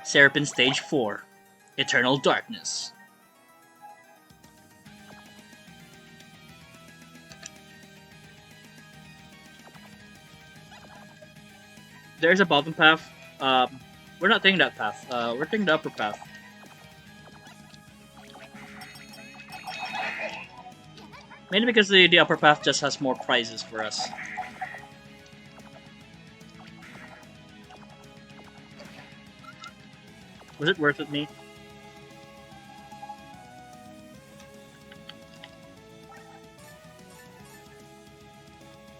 Serapin Stage 4. Eternal Darkness. There's a bottom path. We're not taking that path. We're taking the upper path. Mainly because the upper path just has more prizes for us. Was it worth it, me?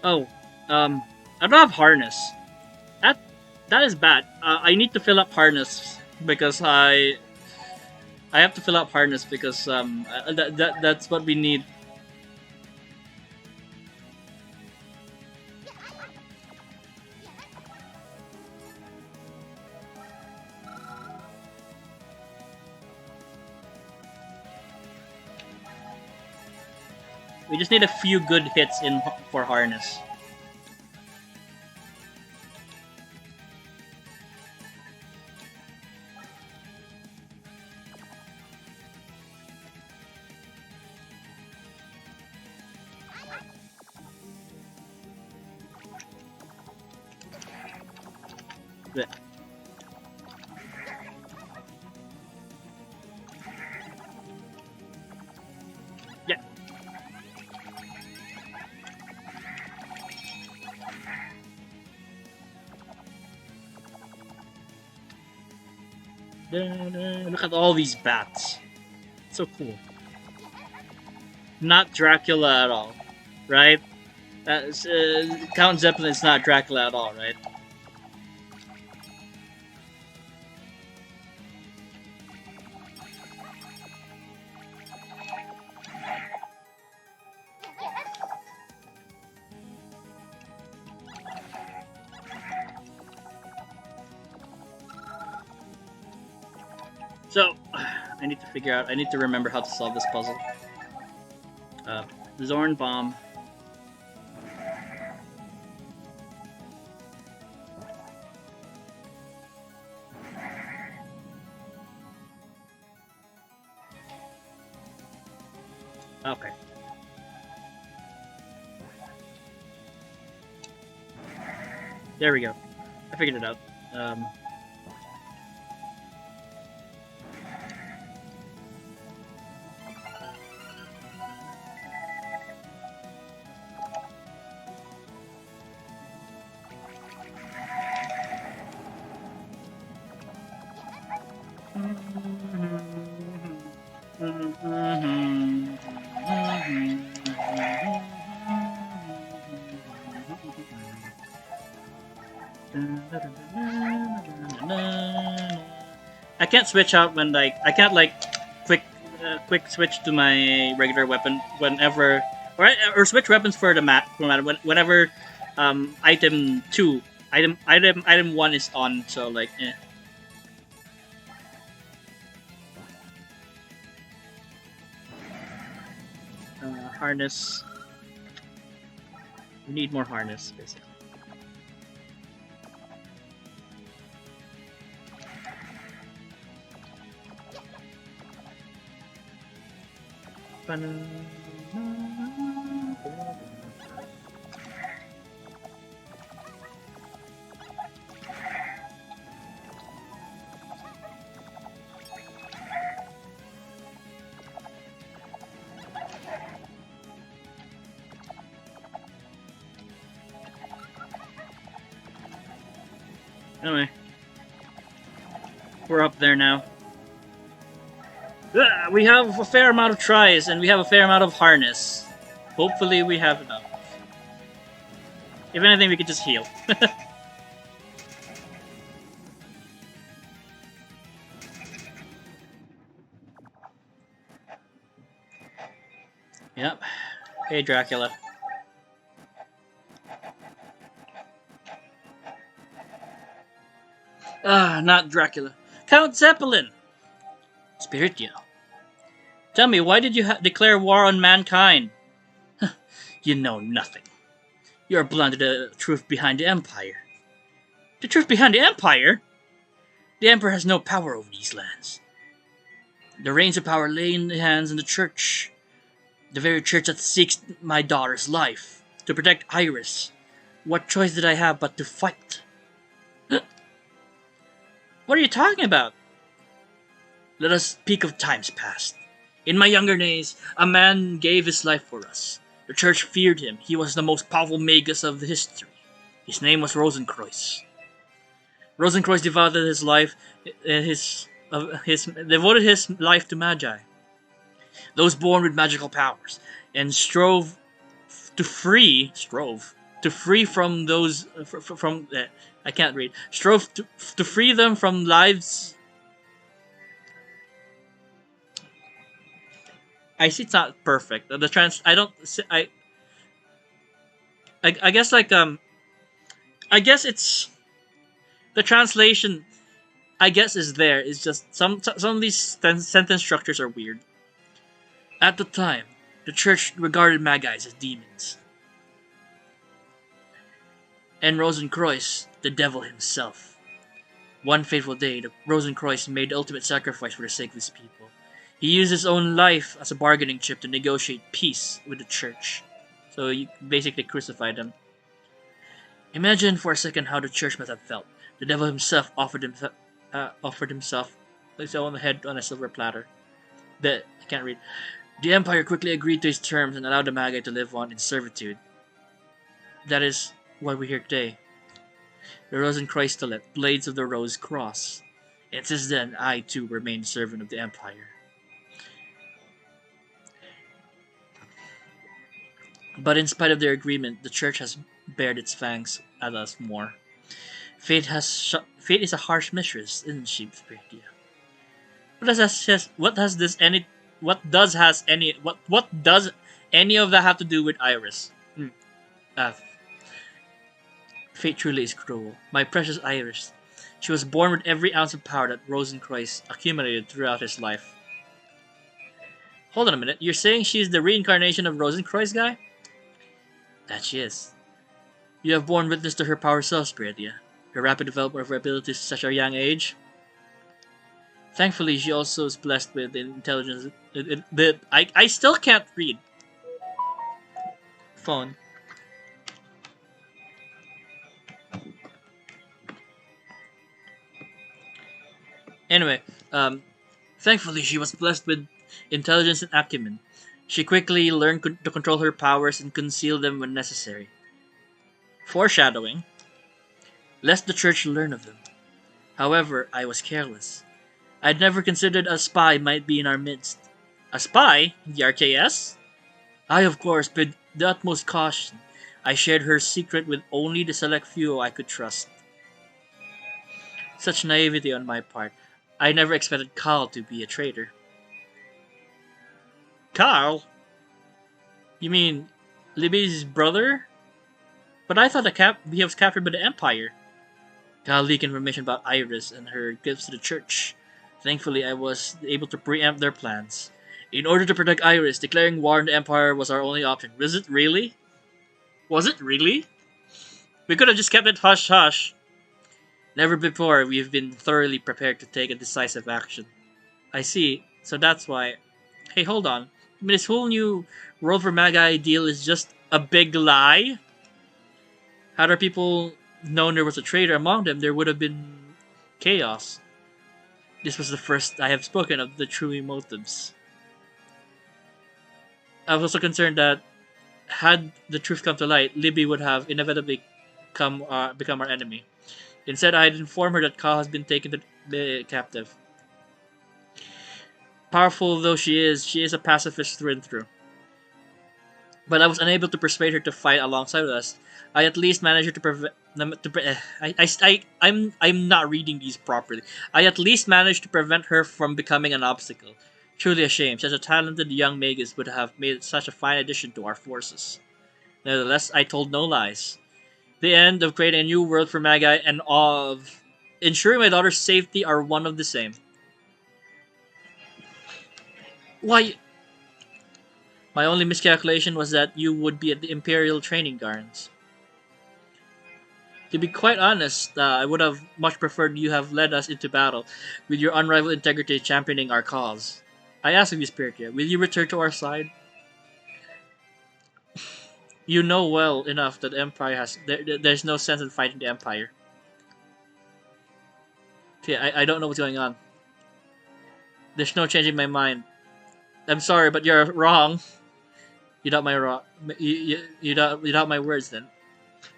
Oh, I don't have harness. That is bad. I need to fill up harness because I have to fill up harness because that's what we need. We just need a few good hits in for harness. Yeah. Look at all these bats. So cool. Not Dracula at all, right? Count Zeppelin is not Dracula at all, right? So, I need to figure out, I need to remember how to solve this puzzle. Zorn Bomb. Okay. There we go. I figured it out. I can't switch out when I can't quick switch to my regular weapon whenever or switch weapons for the map whenever item 1 is on, so like harness. We need more harness, basically. Anyway, we're up there now. We have a fair amount of tries, and we have a fair amount of harness. Hopefully we have enough. If anything, we could just heal. Yep. Hey, Dracula. Not Dracula. Count Zeppelin! Spiritia. Tell me, why did you declare war on mankind? You know nothing. You're blind to the truth behind the Empire. The truth behind the Empire? The Emperor has no power over these lands. The reins of power lay in the hands of the Church, the very Church that seeks my daughter's life. To protect Iris, what choice did I have but to fight? What are you talking about? Let us speak of times past. In my younger days, a man gave his life for us. The Church feared him. He was the most powerful magus of the history. His name was Rosenkreuz. Rosenkreuz devoted his life, devoted his life to magi, those born with magical powers, and strove to free from those from I can't read. Strove to free them from lives. I see it's not perfect. The trans I don't I guess I guess it's the translation. I guess is there. It's just some of these sentence structures are weird. At the time, the Church regarded magi as demons, and Rosenkreuz the devil himself. One fateful day, the Rosenkreuz made the ultimate sacrifice for the sake of his people. He used his own life as a bargaining chip to negotiate peace with the Church. So you basically crucified him. Imagine for a second how the Church must have felt. The devil himself offered himself his own head on a silver platter. I can't read. The Empire quickly agreed to his terms and allowed the Magi to live on in servitude. That is why we're here today. The RosenkreuzStilette, Blades of the Rose Cross. And since then, I too remain servant of the Empire. But in spite of their agreement, the Church has bared its fangs at us more. Fate is a harsh mistress, isn't she, Spiritia? What does any of that have to do with Iris? Uh, Fate truly is cruel. My precious Iris. She was born with every ounce of power that Rosenkreuz accumulated throughout his life. Hold on a minute. You're saying she's the reincarnation of Rosenkreuz guy? That she is. You have borne witness to her power self, Spiritia. Her rapid development of her abilities at such a young age. Thankfully, she also is blessed with intelligence. I still can't read. Phone. Anyway, thankfully she was blessed with intelligence and acumen. She quickly learned to control her powers and conceal them when necessary. Foreshadowing. Lest the Church learn of them. However, I was careless. I'd never considered a spy might be in our midst. A spy? The RKS? I, of course, with the utmost caution. I shared her secret with only the select few I could trust. Such naivety on my part. I never expected Carl to be a traitor. Carl? You mean Libby's brother? But I thought he was captured by the Empire. Carl leaked information about Iris and her gifts to the Church. Thankfully, I was able to preempt their plans. In order to protect Iris, declaring war on the Empire was our only option. Was it really? Was it really? We could have just kept it hush-hush. Never before we've been thoroughly prepared to take a decisive action. I see. So that's why. Hey, hold on. I mean, this whole new World for Magi deal is just a big lie? Had our people known there was a traitor among them, there would have been chaos. This was the first I have spoken of the true motives. I was also concerned that had the truth come to light, Libby would have inevitably become our enemy. Instead, I had informed her that Ka has been taken to the captive. Powerful though she is a pacifist through and through. But I was unable to persuade her to fight alongside us. I at least managed her to prevent. I'm not reading these properly. I at least managed to prevent her from becoming an obstacle. Truly a shame. Such a talented young magus would have made such a fine addition to our forces. Nevertheless, I told no lies. The end of creating a new world for Magi and of ensuring my daughter's safety are one of the same. Why? My only miscalculation was that you would be at the Imperial training grounds. To be quite honest, I would have much preferred you have led us into battle, with your unrivaled integrity championing our cause. I ask of you, Spiritia, will you return to our side? You know well enough that the Empire there's no sense in fighting the Empire. Okay, I don't know what's going on. There's no changing my mind. I'm sorry, but you're wrong. You doubt my you doubt my words then.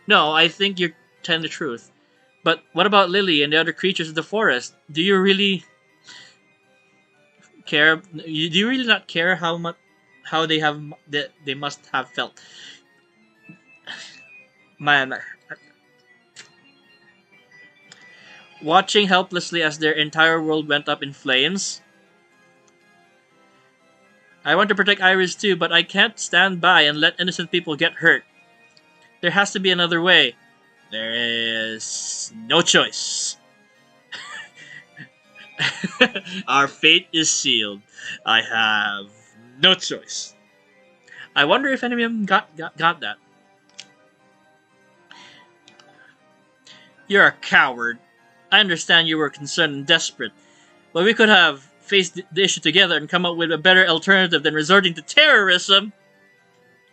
No, I think you're telling the truth. But what about Lily and the other creatures of the forest? Do you really care? Do you really not care how they must have felt? Man, watching helplessly as their entire world went up in flames. I want to protect Iris too, but I can't stand by and let innocent people get hurt. There has to be another way. There is no choice. Our fate is sealed. I have no choice. I wonder if any of them got that. You're a coward. I understand you were concerned and desperate, but we could have faced the issue together and come up with a better alternative than resorting to terrorism.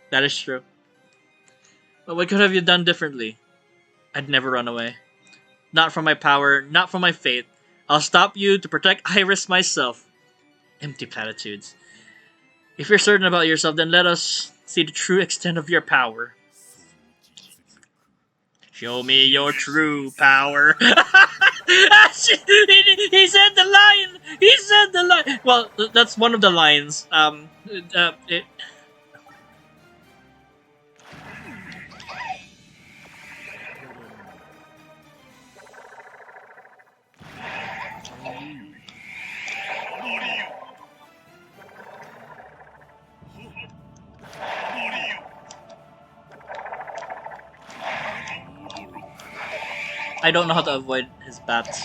That is true. But what could have you done differently? I'd never run away. Not from my power, not from my fate. I'll stop you to protect Iris myself. Empty platitudes. If you're certain about yourself, then let us see the true extent of your power. Show me your true power. He said the line. He said the line. Well, that's one of the lines. I don't know how to avoid his bats.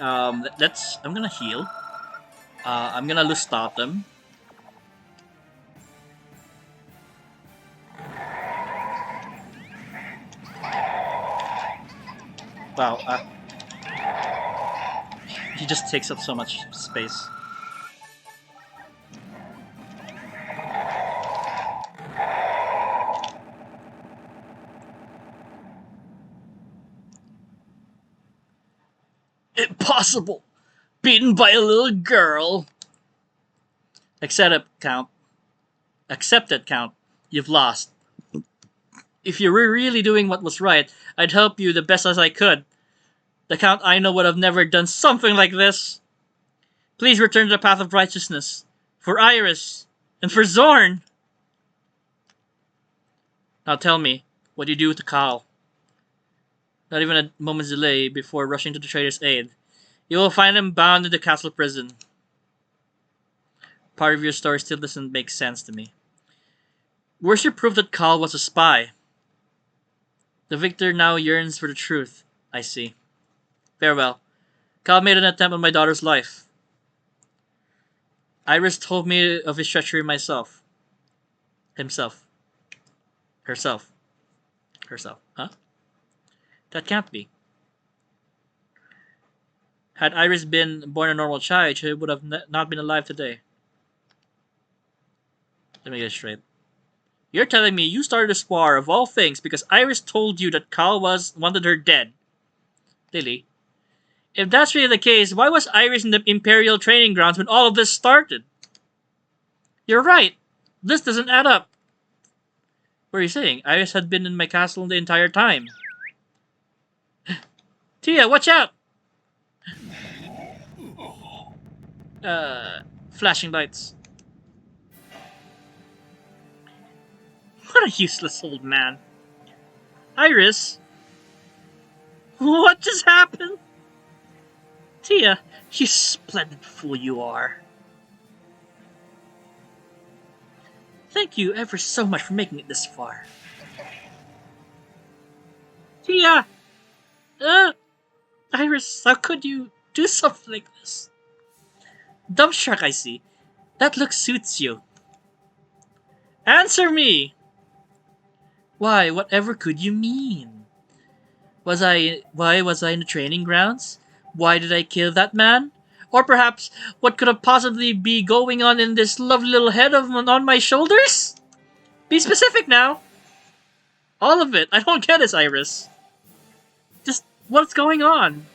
I'm gonna heal. I'm gonna lose Totem. Wow, he just takes up so much space. Impossible! Beaten by a little girl! Accept it, Count. Accept it, Count. You've lost. If you were really doing what was right, I'd help you the best as I could. The Count I know would have never done something like this. Please return to the path of righteousness. For Iris. And for Zorn. Now tell me, what do you do to Kyle? Not even a moment's delay before rushing to the traitor's aid. You will find him bound in the castle prison. Part of your story still doesn't make sense to me. Where's your proof that Kyle was a spy? The victor now yearns for the truth, I see. Farewell. Kyle made an attempt on my daughter's life. Iris told me of his treachery myself. Himself. Herself. Herself. Huh? That can't be. Had Iris been born a normal child, she would have not been alive today. Let me get it straight. You're telling me you started this war of all things because Iris told you that Kyle wanted her dead. Lily, if that's really the case, why was Iris in the Imperial training grounds when all of this started? You're right. This doesn't add up. What are you saying? Iris had been in my castle the entire time. Tia, watch out! Flashing lights. What a useless old man. Iris? What just happened? Tia, you splendid fool you are. Thank you ever so much for making it this far. Tia! Iris, how could you do something like this? Dumbstruck, I see. That look suits you. Answer me! Why, whatever could you mean? Why was I in the training grounds? Why did I kill that man? Or perhaps, what could have possibly be going on in this lovely little head on my shoulders? Be specific now. All of it. I don't get it, Iris. Just, what's going on?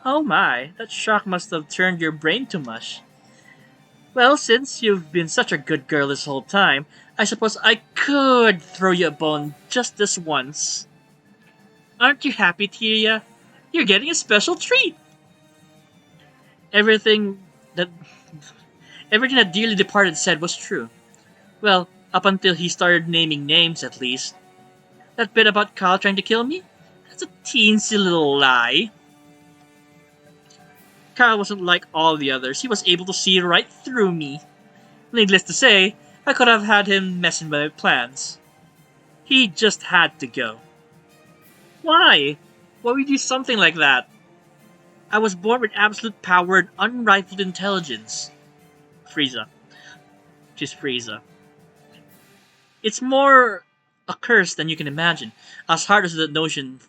Oh my, that shock must have turned your brain to mush. Well, since you've been such a good girl this whole time, I suppose I could throw you a bone just this once. Aren't you happy, Tia? You're getting a special treat. Everything that everything that dearly departed said was true. Well, up until he started naming names, at least. That bit about Kyle trying to kill me? That's a teensy little lie. Kyle wasn't like all the others. He was able to see right through me. Needless to say, I could have had him messing with my plans. He just had to go. Why? Why would you do something like that? I was born with absolute power and unrivaled intelligence. Frieza. Just Frieza. It's more a curse than you can imagine, as hard as the notion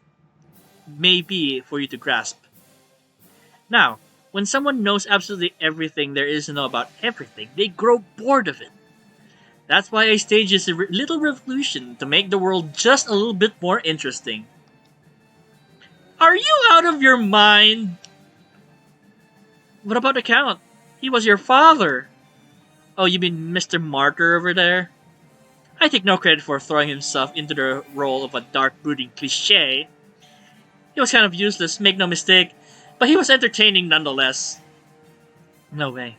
may be for you to grasp. Now, when someone knows absolutely everything there is to know about everything, they grow bored of it. That's why I staged this little revolution to make the world just a little bit more interesting. Are you out of your mind? What about the Count? He was your father. Oh, you mean Mr. Martyr over there? I take no credit for throwing himself into the role of a dark, brooding cliché. He was kind of useless, make no mistake, but he was entertaining nonetheless. No way.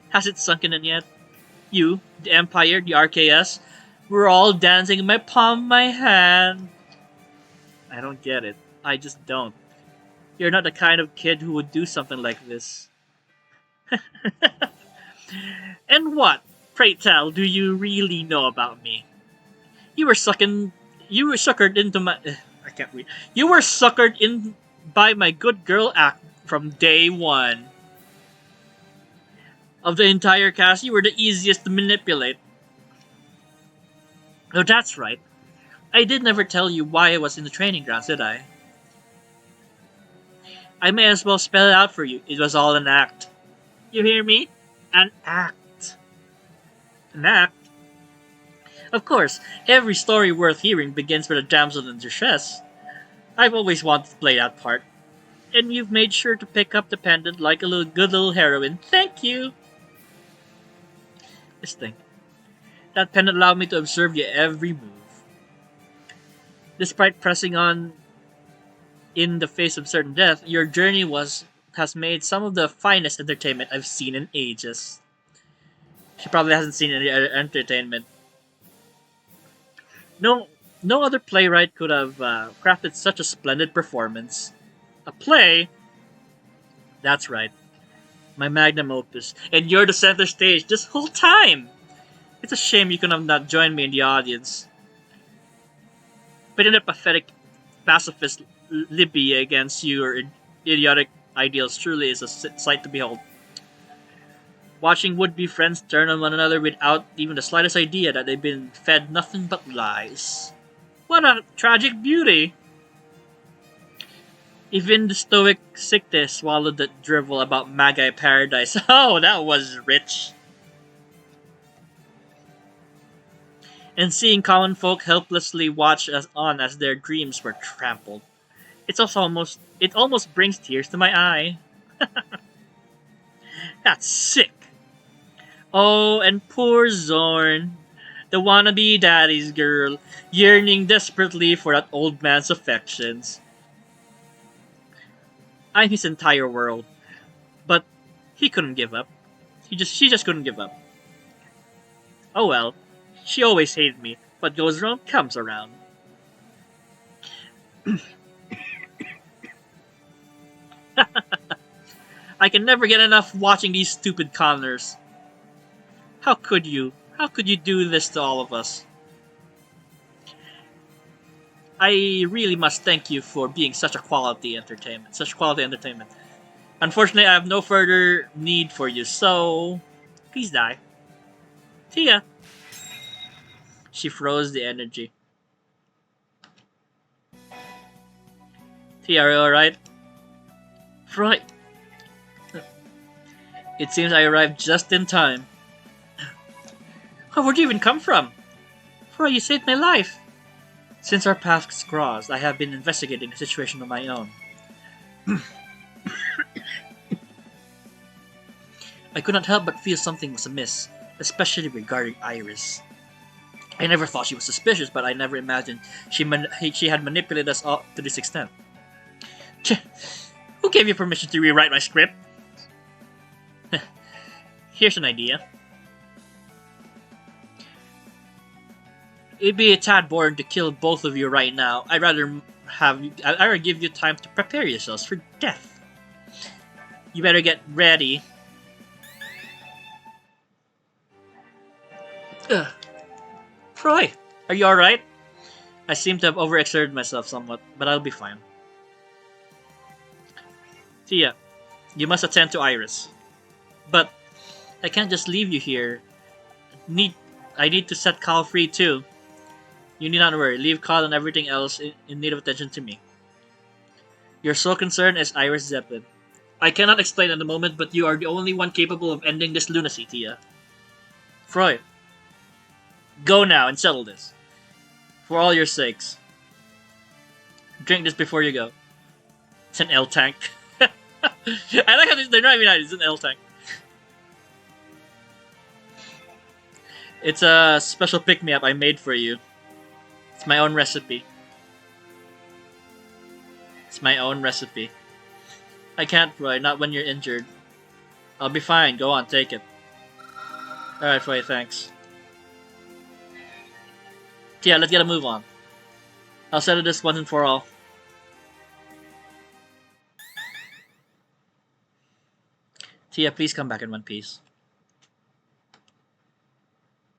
Has it sunken in yet? You, the Empire, the RKS, we're all dancing in my palm of my hand. I don't get it. I just don't. You're not the kind of kid who would do something like this. And what, pray tell, do you really know about me? You were suckered into my... I can't read. You were suckered in by my good girl act from day one. Of the entire cast, you were the easiest to manipulate. Oh, that's right. I did never tell you why I was in the training grounds, did I? I may as well spell it out for you. It was all an act. You hear me? An act. An act? Of course, every story worth hearing begins with a damsel in distress. I've always wanted to play that part. And you've made sure to pick up the pendant like a good little heroine. Thank you! Just think. That pendant allowed me to observe your every move. Despite pressing on in the face of certain death, your journey has made some of the finest entertainment I've seen in ages. She probably hasn't seen any other entertainment. No other playwright could have crafted such a splendid performance. A play? That's right. My magnum opus. And you're the center stage this whole time! It's a shame you could have not joined me in the audience. Pitting a pathetic pacifist Libya against your idiotic ideals truly is a sight to behold. Watching would-be friends turn on one another without even the slightest idea that they've been fed nothing but lies. What a tragic beauty! Even the stoic Sikte swallowed that drivel about Magi Paradise. Oh, that was rich! And seeing common folk helplessly watch as their dreams were trampled. It almost brings tears to my eye. That's sick. Oh, and poor Zorn, the wannabe daddy's girl, yearning desperately for that old man's affections. I'm his entire world, but he couldn't give up. She just couldn't give up. Oh well, she always hated me. What goes around comes around. I can never get enough watching these stupid conners. How could you? How could you do this to all of us? I really must thank you for being such quality entertainment. Unfortunately, I have no further need for you, so please die. See ya. She froze the energy. Tia, are you alright? Right. It seems I arrived just in time. Oh, where'd you even come from? Froy, you saved my life. Since our paths crossed, I have been investigating a situation of my own. I could not help but feel something was amiss, especially regarding Iris. I never thought she was suspicious, but I never imagined she had manipulated us all to this extent. Who gave you permission to rewrite my script? Here's an idea. It'd be a tad boring to kill both of you right now. I'd rather give you time to prepare yourselves for death. You better get ready. Troy, are you alright? I seem to have overexerted myself somewhat, but I'll be fine. Tia, you must attend to Iris. But I can't just leave you here. I need to set Cal free too. You need not worry. Leave Cal and everything else in need of attention to me. Your sole concern is Iris Zeppelin. I cannot explain at the moment, but you are the only one capable of ending this lunacy, Tia. Freud, go now and settle this. For all your sakes. Drink this before you go. It's an L tank. I like how they're not even nice. It's an L tank. It's a special pick-me-up I made for you. It's my own recipe. It's my own recipe. I can't, Roy, not when you're injured. I'll be fine. Go on, take it. Alright, Roy, thanks. Yeah, let's get a move on. I'll settle this once and for all. Tia, please come back in one piece.